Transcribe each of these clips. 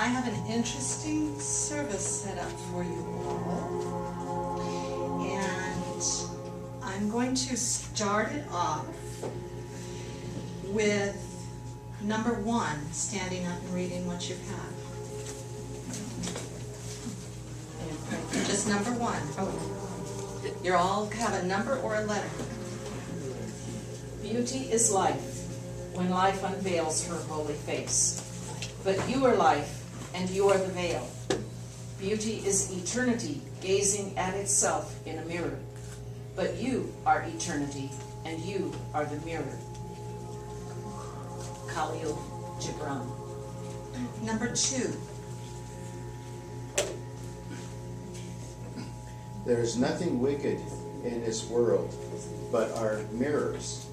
I have an interesting service set up for you all. And I'm going to start it off with number 1, standing up and reading what you have. Just number 1. You all have a number or a letter. Beauty is life, when life unveils her holy face. But you are life, and you are the veil. Beauty is eternity, gazing at itself in a mirror. But you are eternity, and you are the mirror. Khalil Gibran. Number 2. There is nothing wicked in this world but our mirrors.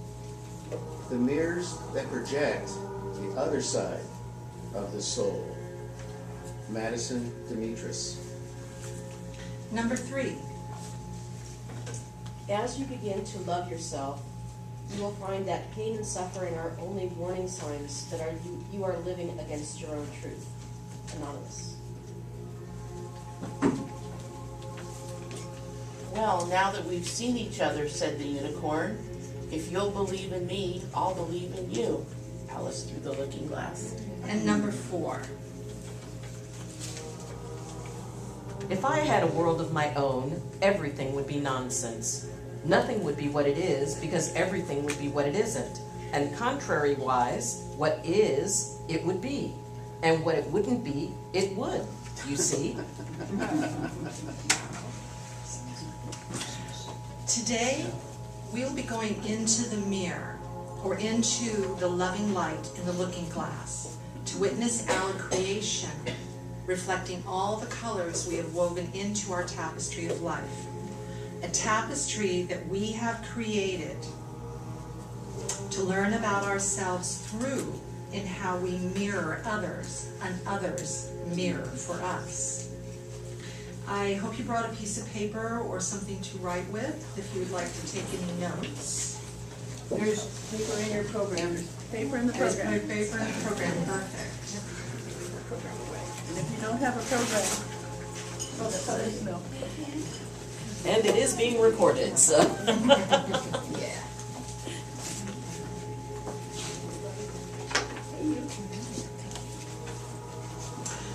The mirrors that project the other side of the soul. Madison Demetrius. Number 3. As you begin to love yourself, you will find that pain and suffering are only warning signs that you are living against your own truth. Anonymous. Well, now that we've seen each other, said the unicorn, if you'll believe in me, I'll believe in you. Alice through the looking glass. And number 4. If I had a world of my own, everything would be nonsense. Nothing would be what it is, because everything would be what it isn't. And contrary-wise, what is, it would be. And what it wouldn't be, it would, you see. Today, we'll be going into the mirror, or into the loving light in the looking glass, to witness our creation, reflecting all the colors we have woven into our tapestry of life. A tapestry that we have created to learn about ourselves through in how we mirror others, and others mirror for us. I hope you brought a piece of paper or something to write with if you would like to take any notes. There's paper in your program. There's paper in the There's program. paper in the program, perfect. And if you don't have a program, well, that's let us know. And it is being recorded, so. Yeah.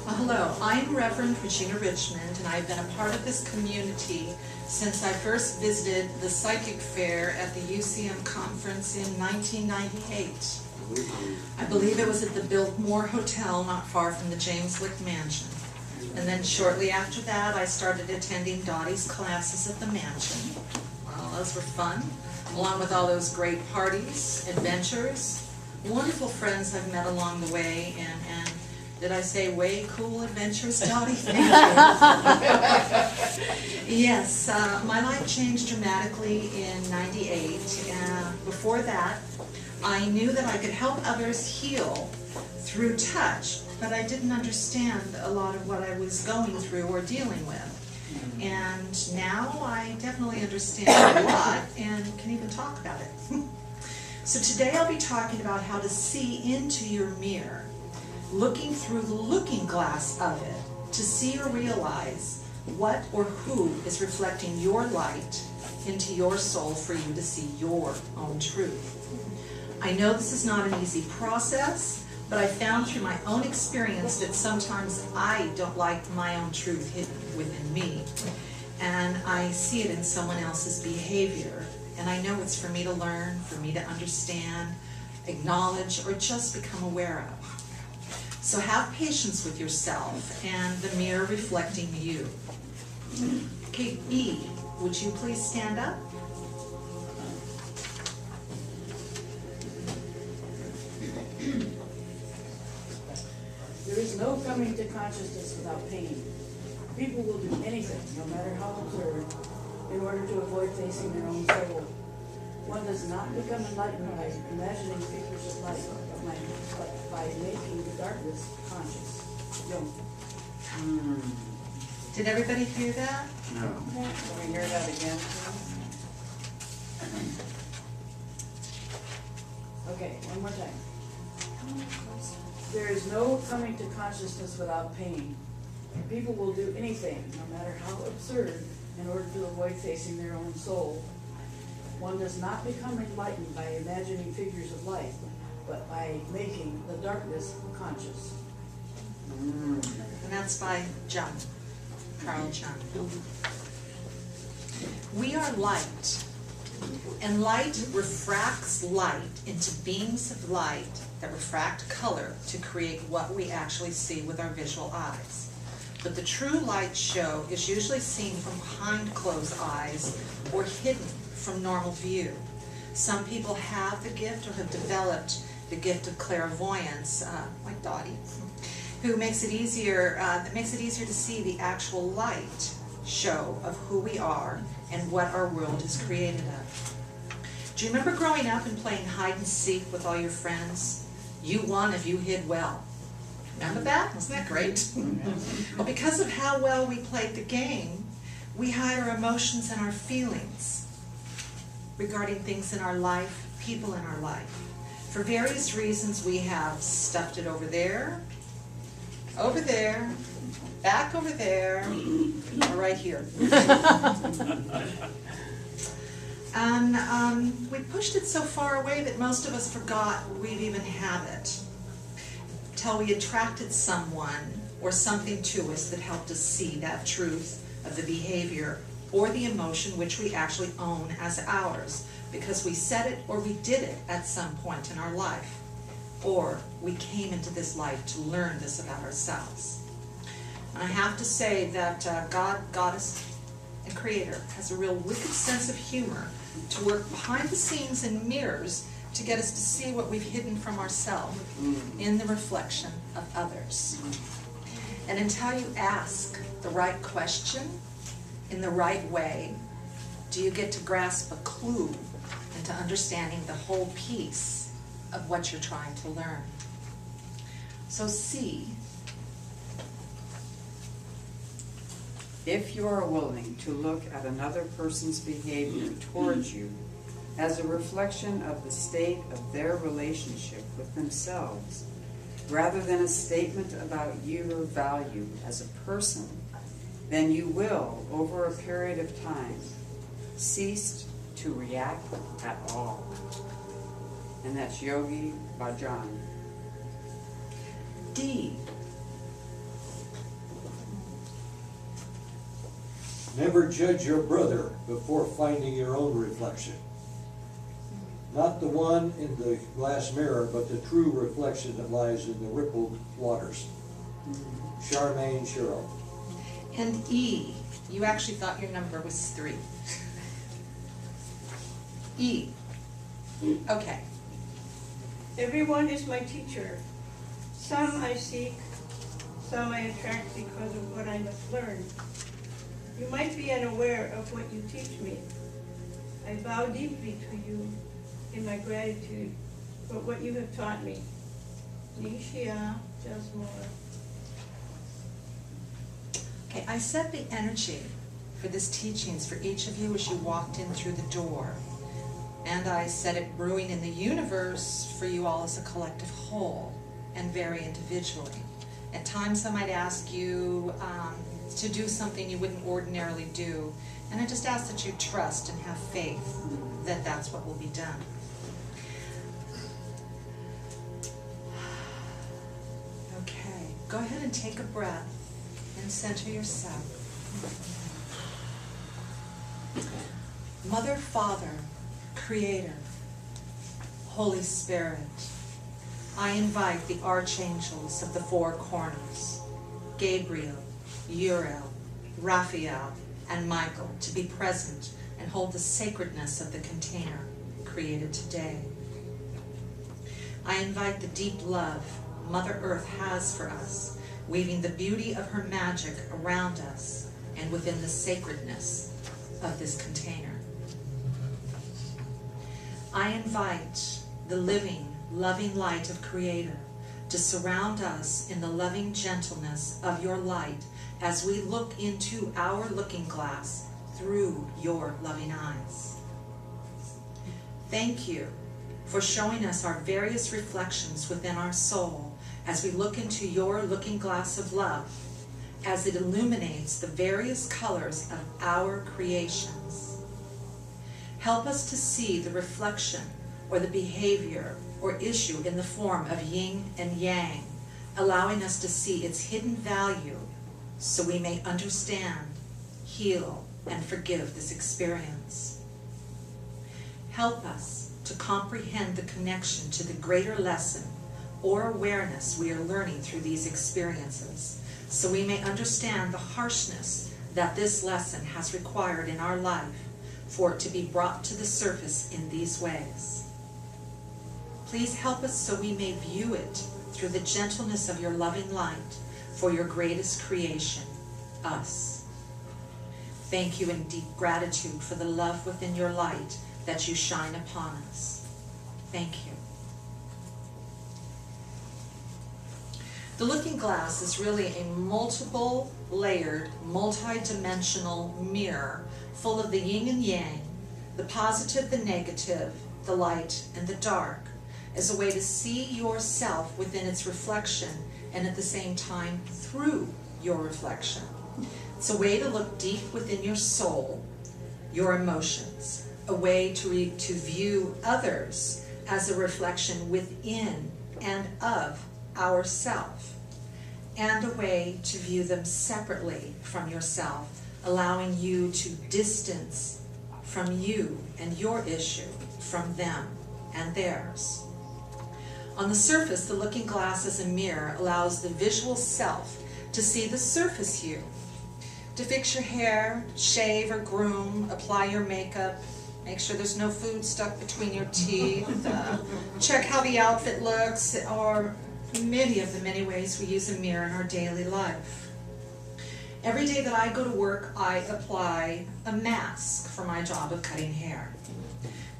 Hello, I'm Rev Regina Richmond, and I've been a part of this community since I first visited the Psychic Fair at the UCM conference in 1998. I believe it was at the Biltmore Hotel, not far from the James Lick Mansion. And then shortly after that, I started attending Dottie's classes at the mansion. Well, those were fun, along with all those great parties, adventures, wonderful friends I've met along the way, and did I say way cool adventures, Dottie? Thank you. Yes, my life changed dramatically in '98. Before that, I knew that I could help others heal through touch, but I didn't understand a lot of what I was going through or dealing with. And now I definitely understand a lot and can even talk about it. So today I'll be talking about how to see into your mirror, looking through the looking glass of it to see or realize what or who is reflecting your light into your soul for you to see your own truth. I know this is not an easy process, but I found through my own experience that sometimes I don't like my own truth hidden within me, and I see it in someone else's behavior, and I know it's for me to learn, for me to understand, acknowledge, or just become aware of. So have patience with yourself and the mirror reflecting you. Okay, B, would you please stand up? There is no coming to consciousness without pain. People will do anything, no matter how absurd, in order to avoid facing their own soul. One does not become enlightened by imagining figures of light, but by making the darkness conscious. Young. Did everybody hear that? No. Can we hear that again? Okay, one more time. There is no coming to consciousness without pain. People will do anything, no matter how absurd, in order to avoid facing their own soul. One does not become enlightened by imagining figures of light, but by making the darkness conscious. And that's by Carl Jung. We are light, and light refracts light into beams of light that refract color to create what we actually see with our visual eyes. But the true light show is usually seen from behind closed eyes or hidden from normal view. Some people have the gift or have developed the gift of clairvoyance, like Dottie, who makes it easier, to see the actual light show of who we are and what our world is created of. Do you remember growing up and playing hide and seek with all your friends? You won if you hid well. Remember that? Wasn't that great? Well, because of how well we played the game, we hide our emotions and our feelings regarding things in our life, people in our life. For various reasons, we have stuffed it over there, back over there, or right here. And we pushed it so far away that most of us forgot we'd even have it, till we attracted someone or something to us that helped us see that truth of the behavior or the emotion which we actually own as ours, because we said it or we did it at some point in our life, or we came into this life to learn this about ourselves. And I have to say that God, Goddess, and Creator has a real wicked sense of humor to work behind the scenes in mirrors to get us to see what we've hidden from ourselves in the reflection of others. And until you ask the right question in the right way, do you get to grasp a clue into understanding the whole piece of what you're trying to learn. So see. If you are willing to look at another person's behavior towards you as a reflection of the state of their relationship with themselves, rather than a statement about your value as a person, then you will, over a period of time, cease to react at all. And that's Yogi Bhajan. D. Never judge your brother before finding your own reflection. Not the one in the glass mirror, but the true reflection that lies in the rippled waters. Charmaine Cheryl. And E. You actually thought your number was 3. E. Okay. Everyone is my teacher. Some I seek, some I attract because of what I must learn. You might be unaware of what you teach me. I bow deeply to you in my gratitude for what you have taught me. Nishia Jasmore. Okay, I set the energy for this teachings for each of you as you walked in through the door. And I set it brewing in the universe for you all as a collective whole and very individually. At times I might ask you to do something you wouldn't ordinarily do. And I just ask that you trust and have faith that that's what will be done. Okay, go ahead and take a breath and center yourself. Mother, Father, Creator, Holy Spirit, I invite the archangels of the 4 corners, Gabriel, Uriel, Raphael, and Michael, to be present and hold the sacredness of the container created today. I invite the deep love Mother Earth has for us, weaving the beauty of her magic around us and within the sacredness of this container. I invite the living, loving light of Creator to surround us in the loving gentleness of your light as we look into our looking glass through your loving eyes. Thank you for showing us our various reflections within our soul as we look into your looking glass of love, as it illuminates the various colors of our creations. Help us to see the reflection or the behavior or issue in the form of yin and yang, allowing us to see its hidden value so we may understand, heal, and forgive this experience. Help us to comprehend the connection to the greater lesson or awareness we are learning through these experiences, so we may understand the harshness that this lesson has required in our life for it to be brought to the surface in these ways. Please help us so we may view it through the gentleness of your loving light for your greatest creation, us. Thank you in deep gratitude for the love within your light that you shine upon us. Thank you. The looking glass is really a multiple layered, multi-dimensional mirror full of the yin and yang, the positive, the negative, the light, and the dark, as a way to see yourself within its reflection and at the same time through your reflection. It's a way to look deep within your soul, your emotions, a way to view others as a reflection within and of ourself, and a way to view them separately from yourself, allowing you to distance from you and your issue from them and theirs. On the surface, the looking glass as a mirror allows the visual self to see the surface you, to fix your hair, shave or groom, apply your makeup, make sure there's no food stuck between your teeth, check how the outfit looks, or many of the many ways we use a mirror in our daily life. Every day that I go to work, I apply a mask for my job of cutting hair.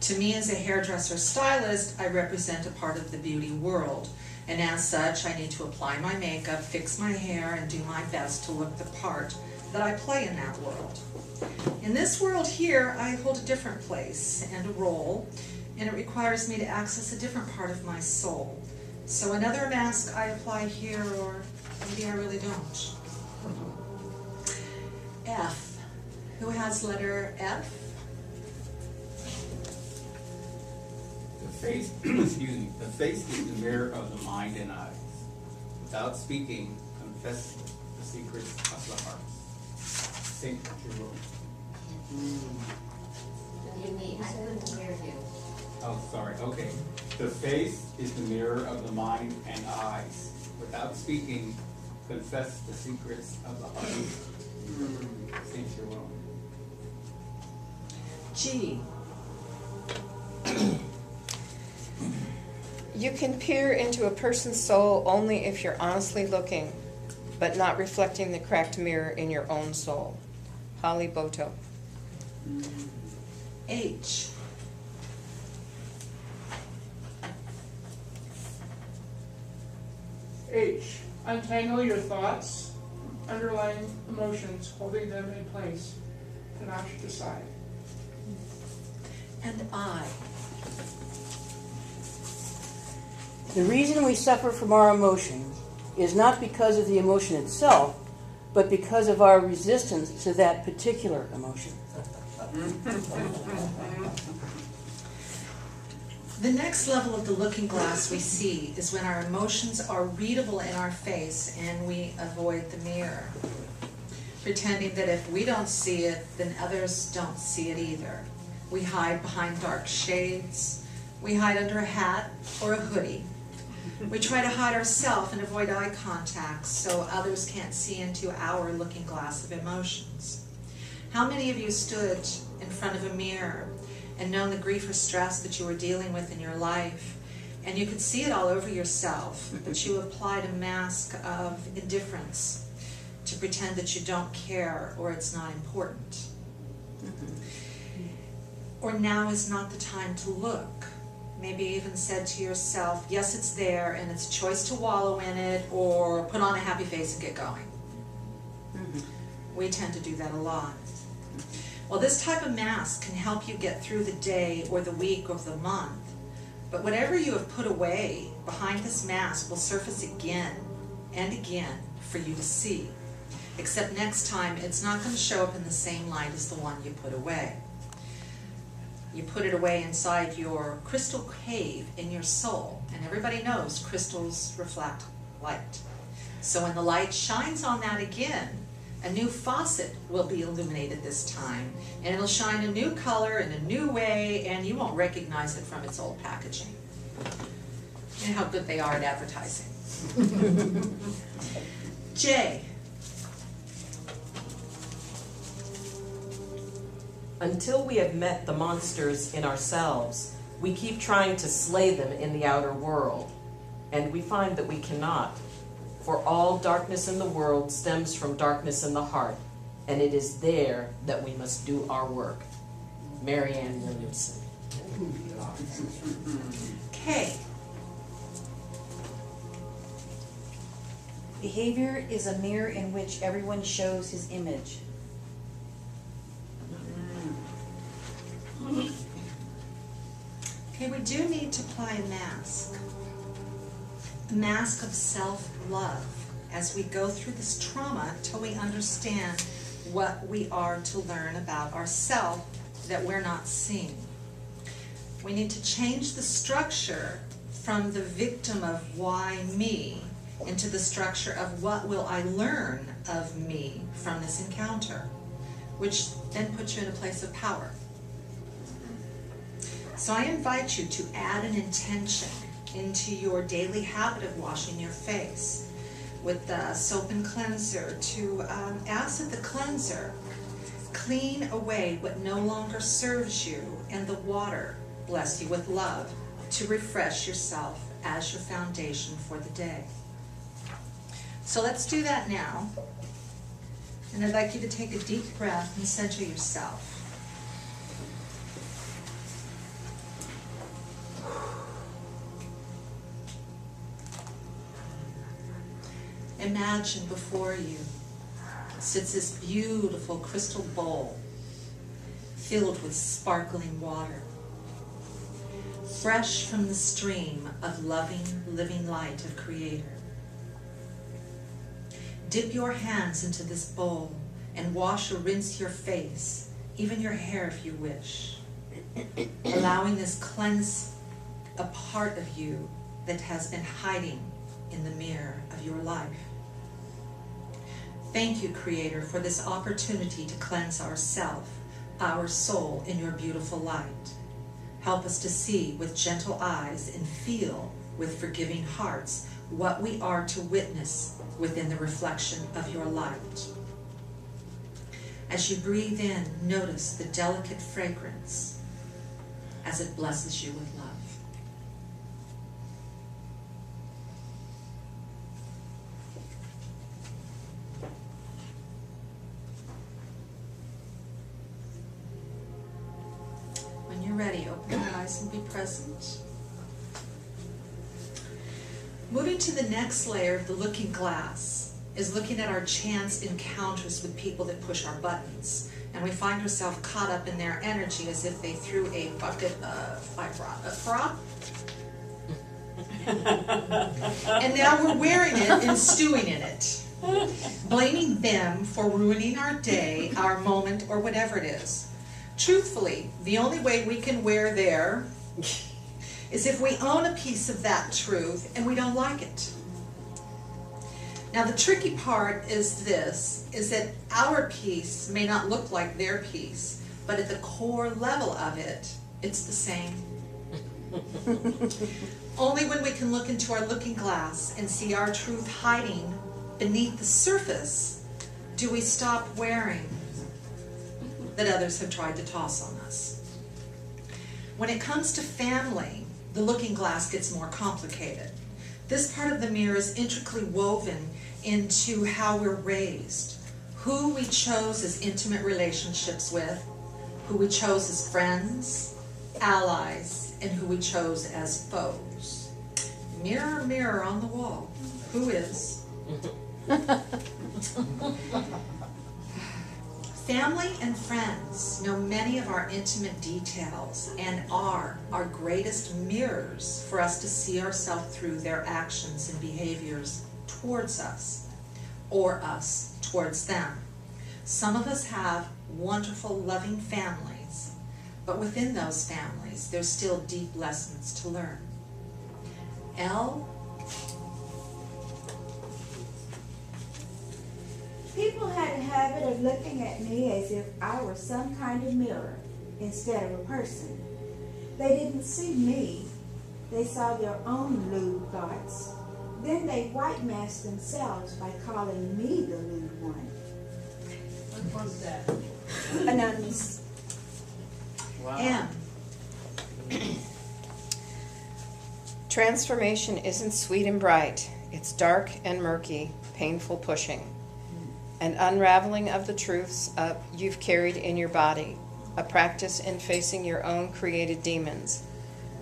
To me, as a hairdresser stylist, I represent a part of the beauty world, and as such, I need to apply my makeup, fix my hair, and do my best to look the part that I play in that world. In this world here, I hold a different place and a role, and it requires me to access a different part of my soul. So another mask I apply here, or maybe I really don't. F. Who has letter F? The face, excuse me, the face is the mirror of the mind and eyes. Without speaking, confess the secrets of the heart. Saint Jerome. I couldn't hear you. Oh, sorry, okay. The face is the mirror of the mind and eyes. Without speaking, confess the secrets of the heart. Saint Jerome. G. You can peer into a person's soul only if you're honestly looking, but not reflecting the cracked mirror in your own soul. Holly Boto. H. H. Untangle your thoughts, underlying emotions, holding them in place, to knock it aside. And I. The reason we suffer from our emotions is not because of the emotion itself, but because of our resistance to that particular emotion. The next level of the looking glass we see is when our emotions are readable in our face and we avoid the mirror, pretending that if we don't see it, then others don't see it either. We hide behind dark shades. We hide under a hat or a hoodie. We try to hide ourselves and avoid eye contact so others can't see into our looking glass of emotions. How many of you stood in front of a mirror and known the grief or stress that you were dealing with in your life, and you could see it all over yourself, but you applied a mask of indifference to pretend that you don't care or it's not important? Or now is not the time to look. Maybe even said to yourself, yes, it's there, and it's a choice to wallow in it or put on a happy face and get going. We tend to do that a lot. Well, this type of mask can help you get through the day or the week or the month, But whatever you have put away behind this mask will surface again and again for you to see. Except next time, it's not going to show up in the same light as the one you put away. You put it away inside your crystal cave in your soul, and everybody knows crystals reflect light. So when the light shines on that again, a new faucet will be illuminated this time, and it'll shine a new color in a new way, and you won't recognize it from its old packaging. You know how good they are at advertising. J. Until we have met the monsters in ourselves, we keep trying to slay them in the outer world, and we find that we cannot. For all darkness in the world stems from darkness in the heart, and it is there that we must do our work. Marianne Williamson. K. Behavior is a mirror in which everyone shows his image. Okay, we do need to apply a mask of self-love as we go through this trauma till we understand what we are to learn about ourselves that we're not seeing. We need to change the structure from the victim of why me into the structure of what will I learn of me from this encounter, which then puts you in a place of power. So I invite you to add an intention into your daily habit of washing your face with the soap and cleanser to ask that the cleanser clean away what no longer serves you, and the water bless you with love to refresh yourself as your foundation for the day. So let's do that now. And I'd like you to take a deep breath and center yourself. Imagine before you sits this beautiful crystal bowl filled with sparkling water, fresh from the stream of loving, living light of Creator. Dip your hands into this bowl and wash or rinse your face, even your hair if you wish, allowing this cleanse a part of you that has been hiding in the mirror of your life. Thank you, Creator, for this opportunity to cleanse ourself, our soul, in your beautiful light. Help us to see with gentle eyes and feel with forgiving hearts what we are to witness within the reflection of your light. As you breathe in, notice the delicate fragrance as it blesses you with love. When you're ready, open your eyes and be present. Moving to the next layer of the looking glass is looking at our chance encounters with people that push our buttons. And we find ourselves caught up in their energy as if they threw a bucket of prop. And now we're wearing it and stewing in it. Blaming them for ruining our day, our moment, or whatever it is. Truthfully, the only way we can wear there is if we own a piece of that truth and we don't like it. Now the tricky part is this, is that our piece may not look like their piece, but at the core level of it, it's the same. Only when we can look into our looking glass and see our truth hiding beneath the surface do we stop wearing that others have tried to toss on us. When it comes to family, the looking glass gets more complicated. This part of the mirror is intricately woven into how we're raised, who we chose as intimate relationships with, who we chose as friends, allies, and who we chose as foes. Mirror, mirror on the wall, who is? Family and friends know many of our intimate details and are our greatest mirrors for us to see ourselves through their actions and behaviors towards us, or us towards them. Some of us have wonderful, loving families, but within those families, there's still deep lessons to learn. Elle? People had a habit of looking at me as if I were some kind of mirror instead of a person. They didn't see me. They saw their own lewd thoughts. Then they white-masked themselves by calling me the lewd one. What was that? Anonymous. Wow. Anne? Transformation isn't sweet and bright. It's dark and murky, painful pushing. An unraveling of the truths you've carried in your body, a practice in facing your own created demons,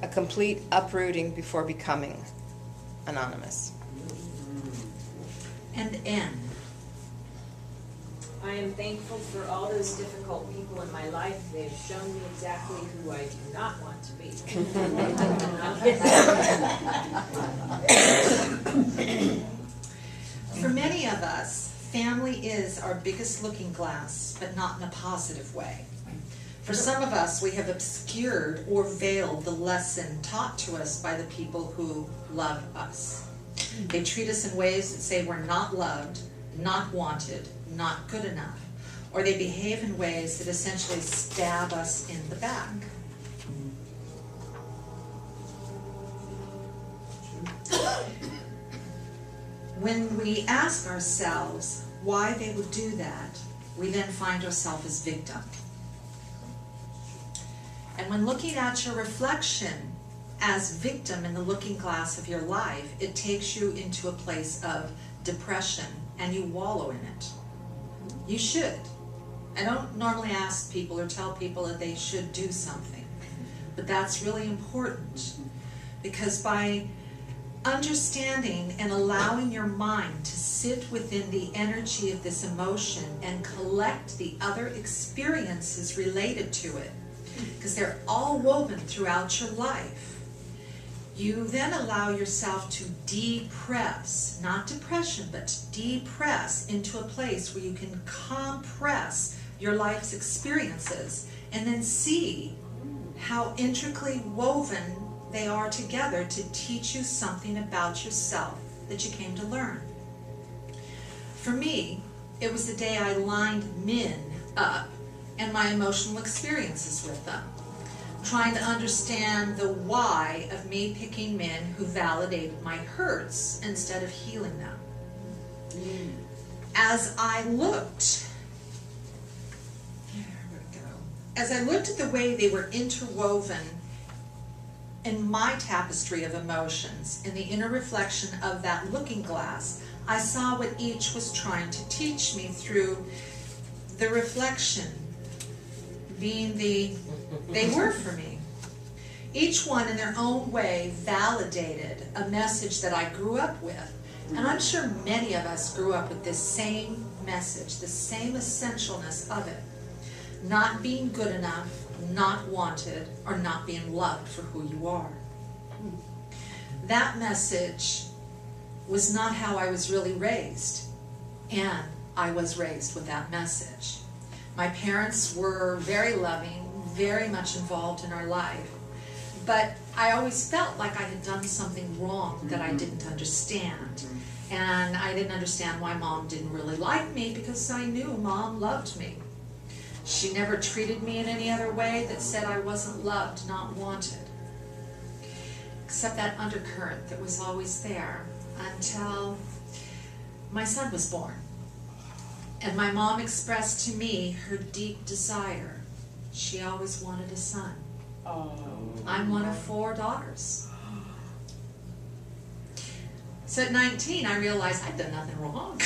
a complete uprooting before becoming. Anonymous. And N? I am thankful for all those difficult people in my life. They have shown me exactly who I do not want to be. For many of us, family is our biggest looking glass, but not in a positive way. For some of us, we have obscured or veiled the lesson taught to us by the people who love us. They treat us in ways that say we're not loved, not wanted, not good enough, or they behave in ways that essentially stab us in the back. When we ask ourselves why they would do that, we then find ourselves as victim. And when looking at your reflection as victim in the looking glass of your life, it takes you into a place of depression and you wallow in it. You should. I don't normally ask people or tell people that they should do something, but that's really important, because by understanding and allowing your mind to sit within the energy of this emotion and collect the other experiences related to it, because they're all woven throughout your life, you then allow yourself to depress, not depression, but to depress into a place where you can compress your life's experiences and then see how intricately woven they are together to teach you something about yourself that you came to learn. For me, it was the day I lined men up and my emotional experiences with them, trying to understand the why of me picking men who validated my hurts instead of healing them. As I looked at the way they were interwoven in my tapestry of emotions, in the inner reflection of that looking glass, I saw what each was trying to teach me through the reflection being they were for me. Each one in their own way validated a message that I grew up with. And I'm sure many of us grew up with this same message, the same essentialness of it. Not being good enough, not wanted, or not being loved for who you are. That message was not how I was really raised, and I was raised with that message. My parents were very loving, very much involved in our life, but I always felt like I had done something wrong that I didn't understand. And I didn't understand why Mom didn't really like me, because I knew Mom loved me. She never treated me in any other way that said I wasn't loved, not wanted. Except that undercurrent that was always there until my son was born. And my mom expressed to me her deep desire. She always wanted a son. I'm one of 4 daughters. So at 19, I realized I'd done nothing wrong.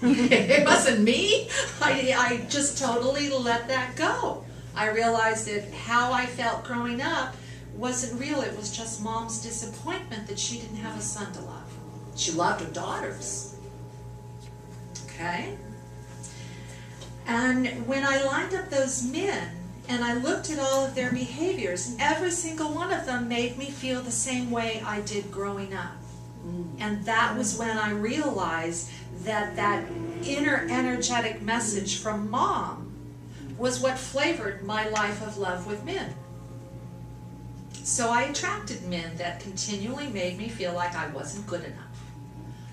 It wasn't me. I just totally let that go. I realized that how I felt growing up wasn't real. It was just Mom's disappointment that she didn't have a son to love. She loved her daughters. Okay? And when I lined up those men and I looked at all of their behaviors, every single one of them made me feel the same way I did growing up. And that was when I realized that that inner energetic message from Mom was what flavored my life of love with men. So I attracted men that continually made me feel like I wasn't good enough.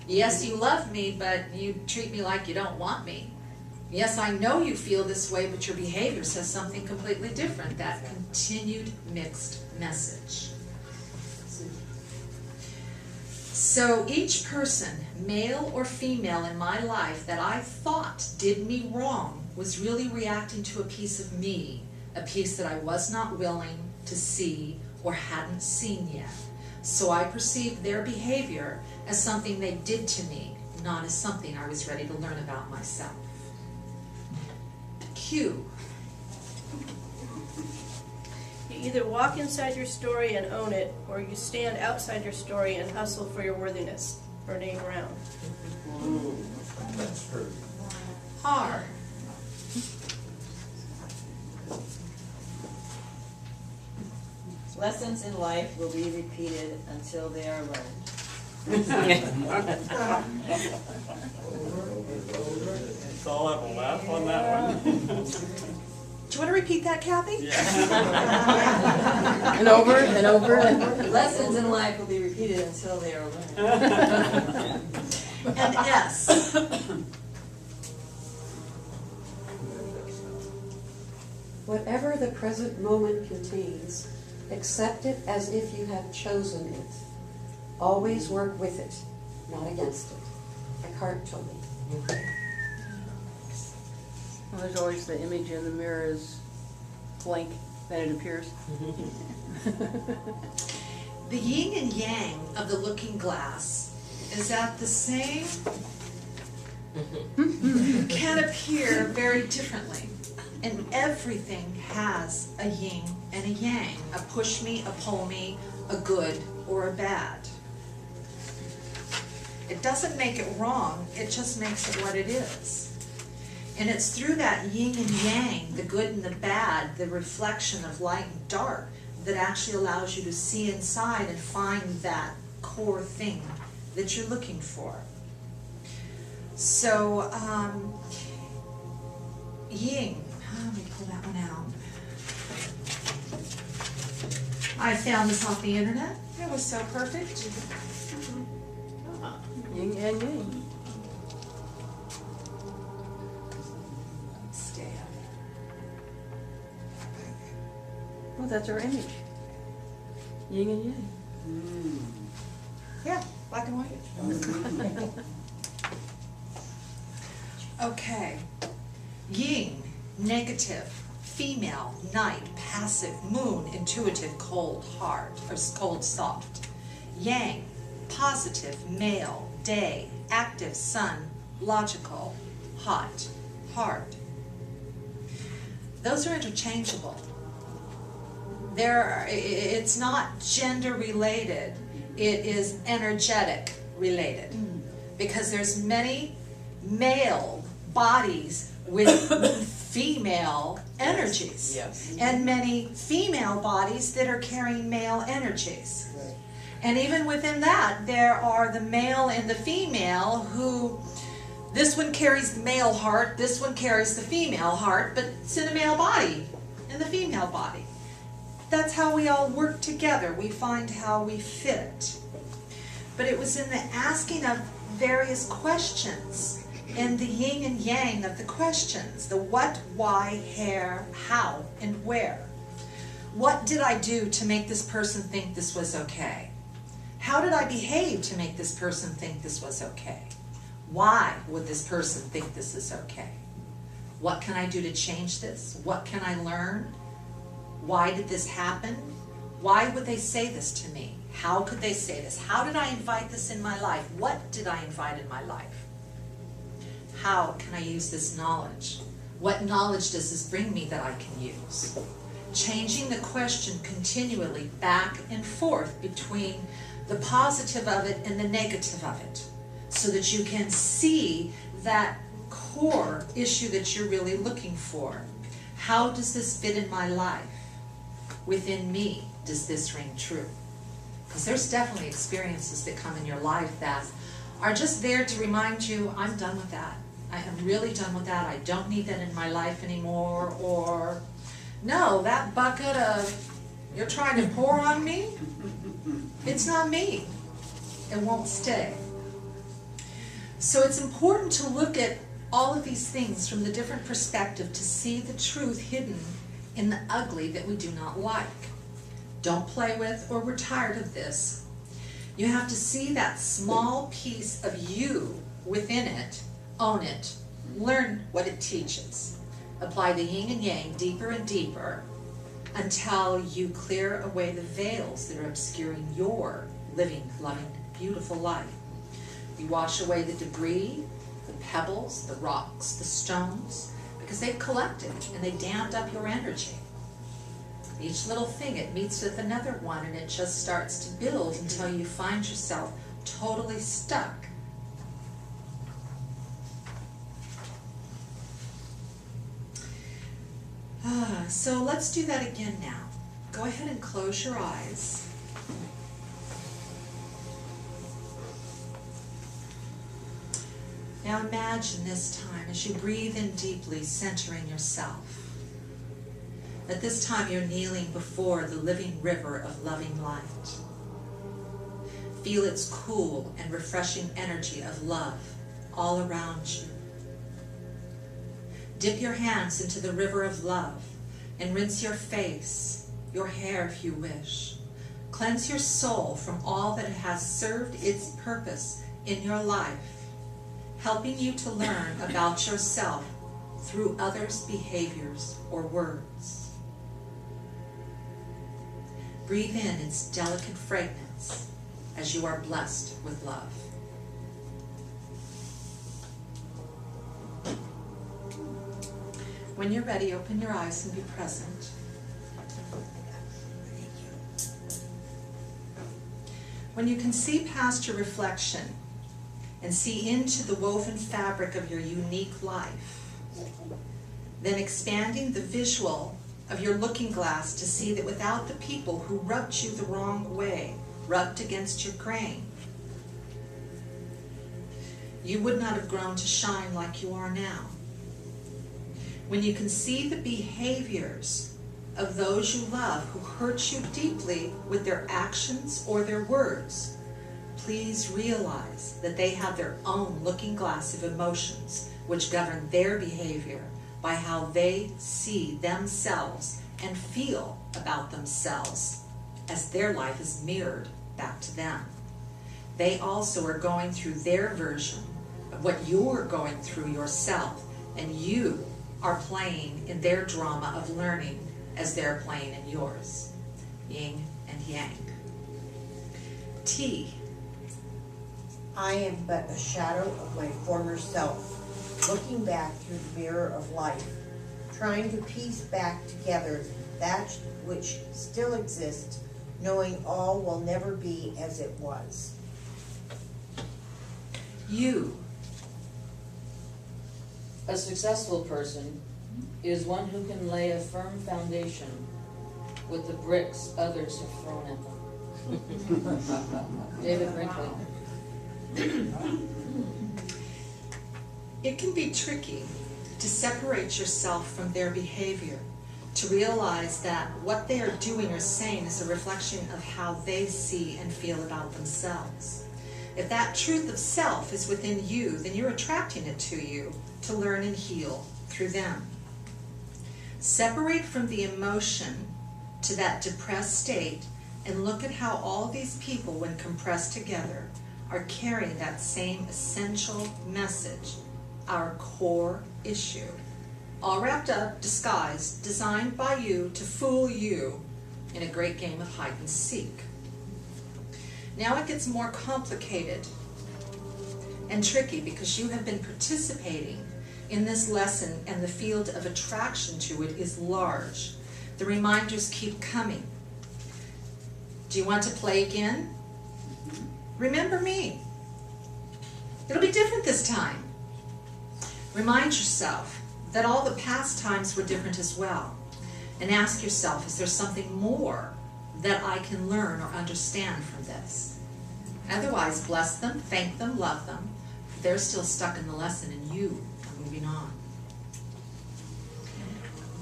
Yes, you love me, but you treat me like you don't want me. Yes, I know you feel this way, but your behavior says something completely different. That continued mixed message. So each person, male or female in my life that I thought did me wrong was really reacting to a piece of me, a piece that I was not willing to see or hadn't seen yet. So I perceived their behavior as something they did to me, not as something I was ready to learn about myself. Q. You either walk inside your story and own it, or you stand outside your story and hustle for your worthiness, burning around. Ooh, that's true. R. Lessons in life will be repeated until they are learned. So I'll have a laugh on that one. Do you want to repeat that, Kathy? And over and over and over. Lessons in life will be repeated until they are learned. And S. Whatever the present moment contains, accept it as if you have chosen it. Always work with it, not against it. Eckhart Tolle. Well, there's always the image in the mirror is blank, then it appears. The yin and yang of the looking glass is that the same can appear very differently. And everything has a yin and a yang, a push me, a pull me, a good or a bad. It doesn't make it wrong, it just makes it what it is. And it's through that yin and yang, the good and the bad, the reflection of light and dark, that actually allows you to see inside and find that core thing that you're looking for. So, yin. Let me pull that one out. I found this off the internet. It was so perfect. Yin and yang. Stay up. Well, that's our image. Yin and yang. Yeah, black and white. Okay. Yin, negative, female, night, passive, moon, intuitive, cold, hard, or cold, soft. Yang, positive, male, day, active, sun, logical, hot, hard. Those are interchangeable. It's not gender related, it is energetic related. Because there's many male bodies with female energies. Yes. And many female bodies that are carrying male energies. Right. And even within that, there are the male and the female who, this one carries the male heart, this one carries the female heart, but it's in a male body, in the female body. That's how we all work together. We find how we fit. But it was in the asking of various questions, in the yin and yang of the questions, the what, why, where, how, and where. What did I do to make this person think this was okay? How did I behave to make this person think this was okay? Why would this person think this is okay? What can I do to change this? What can I learn? Why did this happen? Why would they say this to me? How could they say this? How did I invite this in my life? What did I invite in my life? How can I use this knowledge? What knowledge does this bring me that I can use? Changing the question continually back and forth between the positive of it and the negative of it, so that you can see that core issue that you're really looking for. How does this fit in my life? Within me, does this ring true? Because there's definitely experiences that come in your life that are just there to remind you, I'm done with that. I am really done with that. I don't need that in my life anymore. Or, no, that bucket of, you're trying to pour on me? It's not me. It won't stay. So it's important to look at all of these things from the different perspective to see the truth hidden in the ugly that we do not like. Don't play with, or we're tired of this. You have to see that small piece of you within it, own it, learn what it teaches. Apply the yin and yang deeper and deeper until you clear away the veils that are obscuring your living, loving, beautiful life. You wash away the debris, the pebbles, the rocks, the stones, because they've collected and they dammed up your energy. Each little thing, it meets with another one, and it just starts to build until you find yourself totally stuck. So let's do that again now. Go ahead and close your eyes. Now imagine this time as you breathe in deeply, centering yourself. At this time you're kneeling before the living river of loving light. Feel its cool and refreshing energy of love all around you. Dip your hands into the river of love and rinse your face, your hair if you wish. Cleanse your soul from all that has served its purpose in your life, helping you to learn about yourself through others' behaviors or words. Breathe in its delicate fragrance as you are blessed with love. When you're ready, open your eyes and be present. When you can see past your reflection and see into the woven fabric of your unique life, then expanding the visual of your looking glass to see that without the people who rubbed you the wrong way, rubbed against your grain, you would not have grown to shine like you are now. When you can see the behaviors of those you love who hurt you deeply with their actions or their words, please realize that they have their own looking glass of emotions which govern their behavior by how they see themselves and feel about themselves as their life is mirrored back to them. They also are going through their version of what you're going through yourself, and you are playing in their drama of learning as they're playing in yours. Yin and yang. T. I am but a shadow of my former self, looking back through the mirror of life, trying to piece back together that which still exists, knowing all will never be as it was. You. A successful person is one who can lay a firm foundation with the bricks others have thrown at them. David Brinkley. It can be tricky to separate yourself from their behavior, to realize that what they are doing or saying is a reflection of how they see and feel about themselves. If that truth of self is within you, then you're attracting it to you to learn and heal through them. Separate from the emotion to that depressed state and look at how all these people, when compressed together, are carrying that same essential message, our core issue, all wrapped up, disguised, designed by you to fool you in a great game of hide and seek. Now it gets more complicated and tricky because you have been participating in this lesson and the field of attraction to it is large. The reminders keep coming. Do you want to play again? Remember me. It'll be different this time. Remind yourself that all the past times were different as well. And ask yourself, is there something more that I can learn or understand from this? Otherwise, bless them, thank them, love them. They're still stuck in the lesson and you are moving on.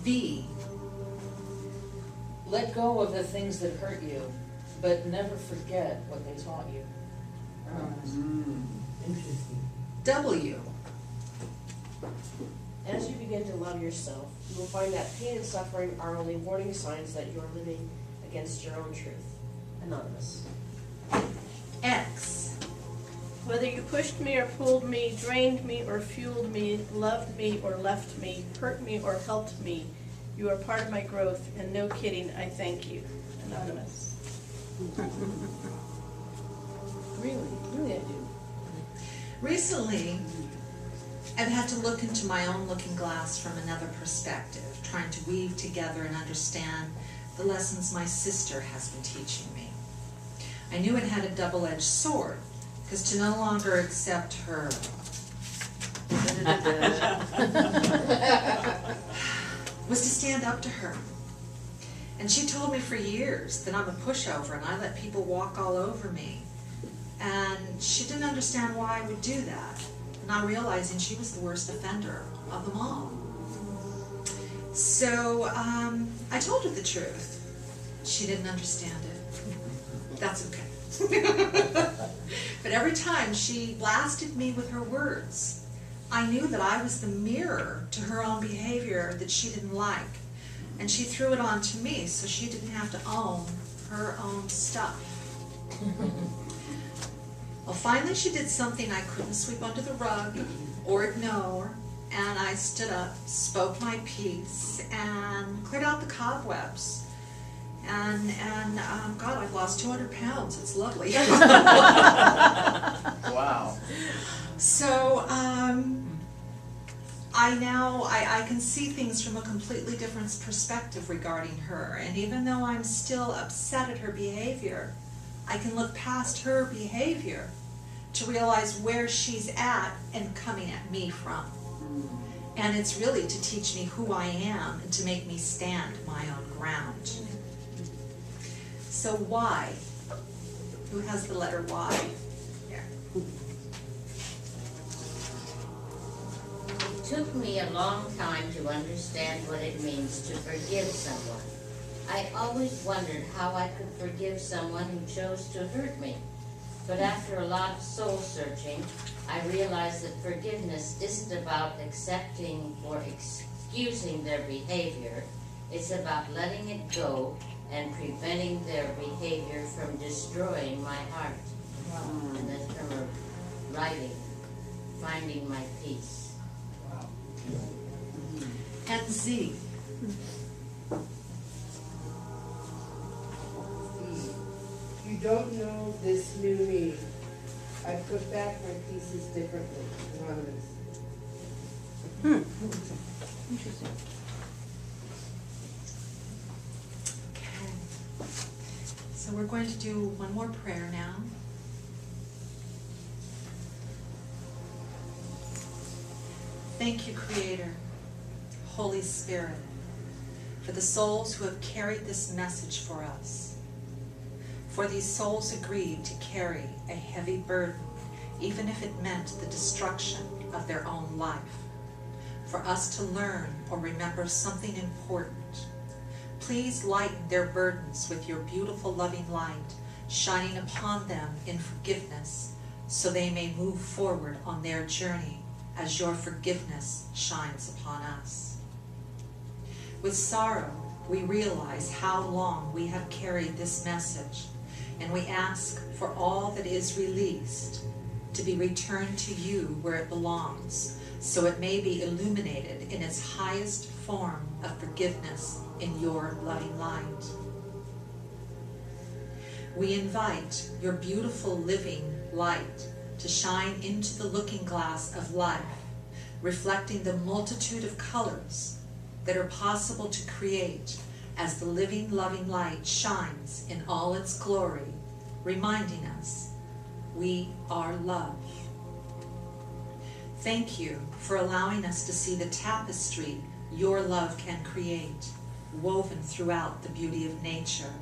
V. Let go of the things that hurt you, but never forget what they taught you. Interesting. W. As you begin to love yourself, you will find that pain and suffering are only warning signs that you are living against your own truth. Anonymous. X. Whether you pushed me or pulled me, drained me or fueled me, loved me or left me, hurt me or helped me, you are part of my growth, and no kidding, I thank you. Anonymous. Really I do. Recently, I've had to look into my own looking glass from another perspective, trying to weave together and understand the lessons my sister has been teaching me. I knew it had a double-edged sword, because to no longer accept her was to stand up to her. And she told me for years that I'm a pushover and I let people walk all over me. And she didn't understand why I would do that, not realizing she was the worst offender of them all. So I told her the truth. She didn't understand it. That's okay. But every time she blasted me with her words, I knew that I was the mirror to her own behavior that she didn't like. And she threw it on to me so she didn't have to own her own stuff. Well, finally she did something I couldn't sweep under the rug or ignore, and I stood up, spoke my piece, and cleared out the cobwebs. And God, I've lost 200 pounds. It's lovely. Wow. So, I can see things from a completely different perspective regarding her. And even though I'm still upset at her behavior, I can look past her behavior to realize where she's at and coming at me from. And it's really to teach me who I am and to make me stand my own ground. So Y. Who has the letter Y? Here. It took me a long time to understand what it means to forgive someone. I always wondered how I could forgive someone who chose to hurt me. But after a lot of soul searching, I realized that forgiveness isn't about accepting or excusing their behavior. It's about letting it go and preventing their behavior from destroying my heart. Wow. And that's from her writing, Finding My Peace. Wow. And Z. You don't know this new me. I put back my pieces differently. Anonymous. Interesting. Okay. So we're going to do one more prayer now. Thank you, Creator, Holy Spirit, for the souls who have carried this message for us. For these souls agreed to carry a heavy burden, even if it meant the destruction of their own life. For us to learn or remember something important. Please lighten their burdens with your beautiful loving light, shining upon them in forgiveness, so they may move forward on their journey as your forgiveness shines upon us. With sorrow, we realize how long we have carried this message, and we ask for all that is released to be returned to you where it belongs, so it may be illuminated in its highest form of forgiveness in your loving light. We invite your beautiful living light to shine into the looking glass of life, reflecting the multitude of colors that are possible to create as the living, loving light shines in all its glory, reminding us we are love. Thank you for allowing us to see the tapestry your love can create, woven throughout the beauty of nature,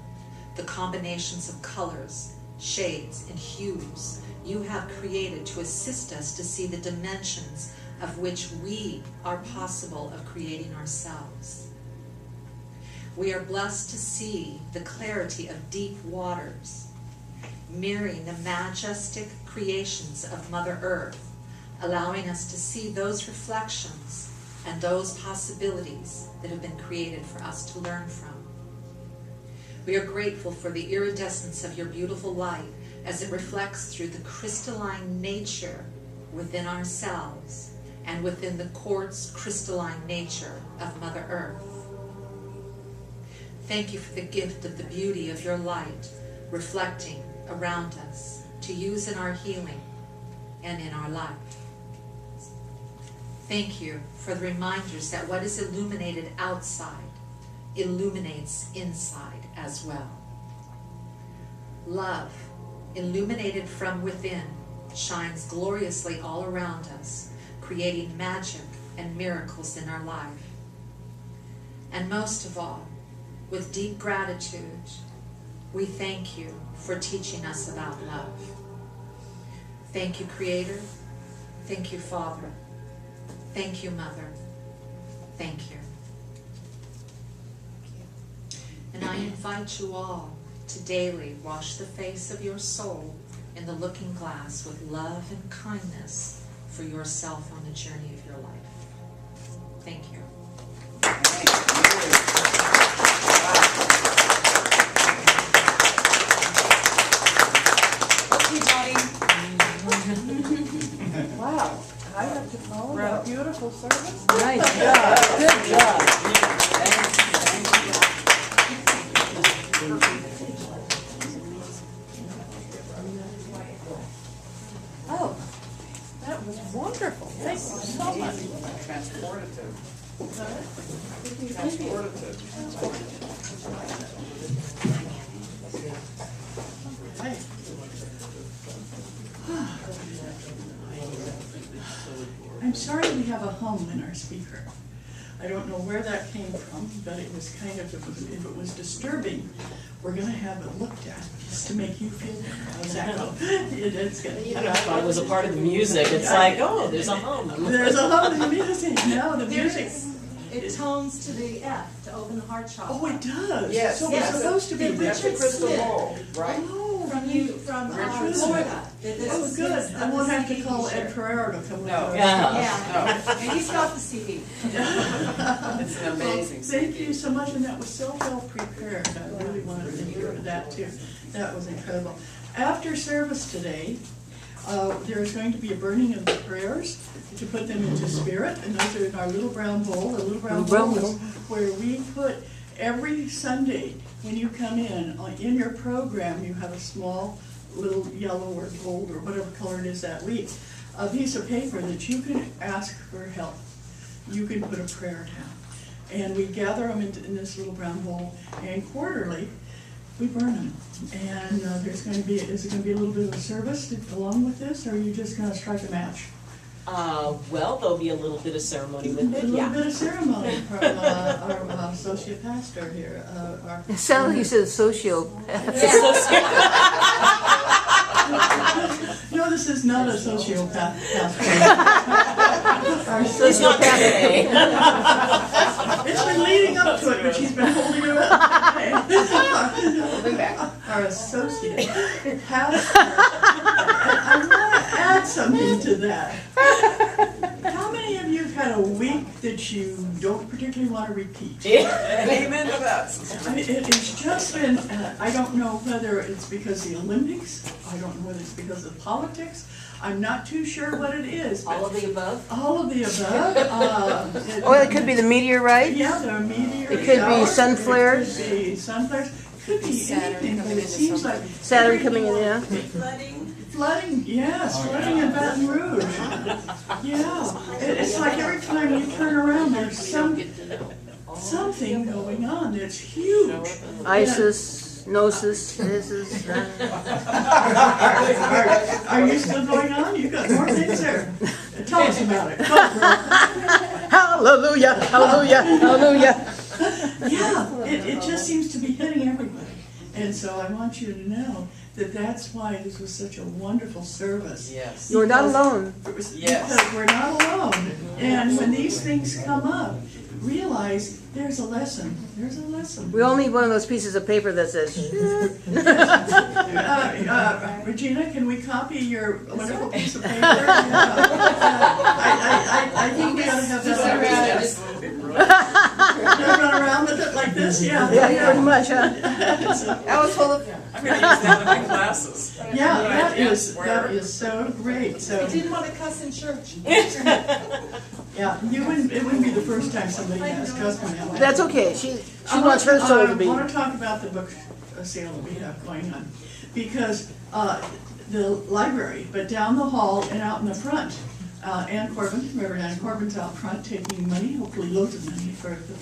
the combinations of colors, shades, and hues you have created to assist us to see the dimensions of which we are possible of creating ourselves. We are blessed to see the clarity of deep waters, mirroring the majestic creations of Mother Earth, allowing us to see those reflections and those possibilities that have been created for us to learn from. We are grateful for the iridescence of your beautiful light as it reflects through the crystalline nature within ourselves and within the quartz crystalline nature of Mother Earth. Thank you for the gift of the beauty of your light reflecting around us to use in our healing and in our life. Thank you for the reminders that what is illuminated outside illuminates inside as well. Love, illuminated from within, shines gloriously all around us, creating magic and miracles in our life. And most of all, with deep gratitude, we thank you for teaching us about love. Thank you, Creator. Thank you, Father. Thank you, Mother. Thank you. And I invite you all to daily wash the face of your soul in the looking glass with love and kindness for yourself on the journey of your life. Thank you. Wow, I have to follow that beautiful service. Nice job. Good job. Oh, that was wonderful. Thank you so much. Transportative. Hey. I'm sorry we have a hum in our speaker. I don't know where that came from, but it was kind of, if it was disturbing, we're going to have it looked at just to make you feel better. How's that go? It's good. I thought it was a part of the music. It's like, oh, there's a hum. There's a hum in the music. No, the music. It tones to the F to open the heart chakra. Oh, it does. Yes. So Yes. it's supposed to be Richard crystal Smith. ball, right? Oh, From Richard. Florida. Oh, good. I won't have to call Ed Ferrero to come with No. us. Yeah. And he's got the CD. It's an amazing Thank you so much, and that was so well prepared. I really wanted to hear that too. That was incredible. After service today, there is going to be a burning of the prayers to put them into spirit, and those are in our little brown bowl. The little brown bowl is where we put every Sunday when you come in your program, you have a small little yellow or gold or whatever color it is that week, a piece of paper that you can ask for help. You can put a prayer down. And we gather them in this little brown bowl, and quarterly, we burn them. And is it going to be a little bit of a service along with this, or are you just going to strike a match? Well, there'll be a little bit of ceremony with it, A little bit of ceremony from our associate pastor here. It sounds like you said sociopath. No, this is not a sociopath pastor. It's not today. It's been leading up to it, but she's been holding it up today. Our associate pastor. I want to add something to that. How many of you have had a week that you don't particularly want to repeat? Amen to that. It's just been, I don't know whether it's because of the Olympics, I don't know whether it's because of politics, I'm not too sure what it is. All of the above? All of the above. It could be the meteorite. Yeah, there are meteors. It could be sun flares. It could be sun flares. It could be anything, but it seems like... Saturn coming in, yeah. Flooding, yes, flooding in Baton Rouge. Yeah, it's like every time you turn around, there's something going on that's huge. ISIS, Gnosis, this is... Are you still going on? You've got more things there. Tell us about it. Go, girl. Hallelujah, hallelujah, hallelujah. Yeah, it just seems to be hitting everybody. And so I want you to know that that's why this was such a wonderful service. Yes. You're not alone. Yes. Because we're not alone. And when these things come up, realize there's a lesson. There's a lesson. We all need one of those pieces of paper that says, Regina, can we copy your wonderful piece of paper? I think we ought to have that run around with it like this, yeah. yeah, pretty much, huh? That was full of. I'm going to use that in my classes. Yeah, that is so great. So I didn't want to cuss in church. yeah, it wouldn't be the first time somebody has cussed me out. That's okay. She wants her soul to be. I want to talk about the book sale that we have going on, because the library, but down the hall and out in the front, Ann Corbin, Reverend Ann Corbin's out front taking money, hopefully loads of money for the